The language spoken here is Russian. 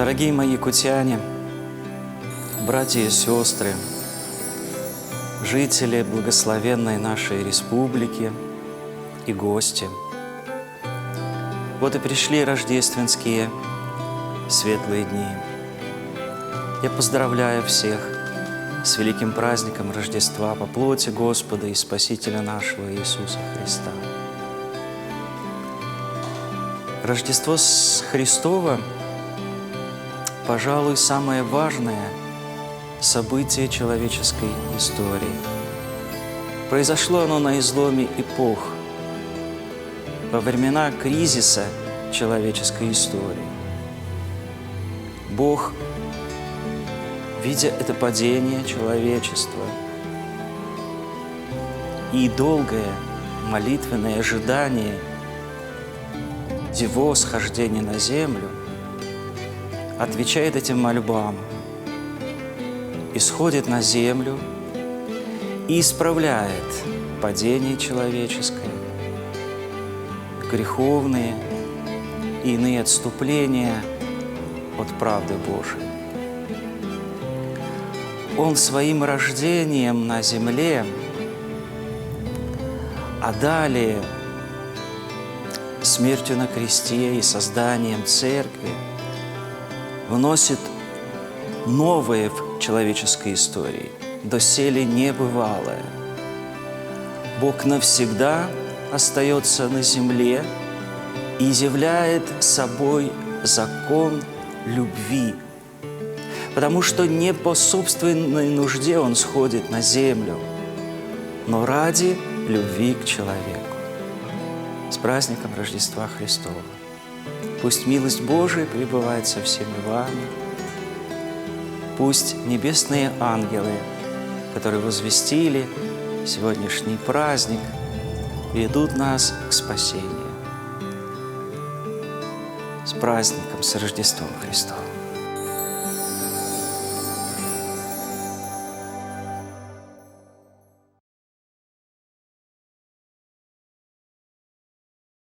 Дорогие мои якутяне, братья и сестры, жители благословенной нашей республики и гости, вот и пришли рождественские светлые дни. Я поздравляю всех с великим праздником Рождества по плоти Господа и Спасителя нашего Иисуса Христа. Рождество Христово, пожалуй, самое важное событие человеческой истории. Произошло оно на изломе эпох, во времена кризиса человеческой истории. Бог, видя это падение человечества и долгое молитвенное ожидание Его схождения на землю, отвечает этим мольбам, исходит на землю и исправляет падение человеческое, греховные и иные отступления от правды Божией. Он своим рождением на земле, а далее смертью на кресте и созданием церкви вносит новое в человеческой истории, доселе небывалое. Бог навсегда остается на земле и являет собой закон любви, потому что не по собственной нужде Он сходит на землю, но ради любви к человеку. С праздником Рождества Христова! Пусть милость Божия пребывает со всеми вами. Пусть небесные ангелы, которые возвестили сегодняшний праздник, ведут нас к спасению. С праздником, с Рождеством Христовым!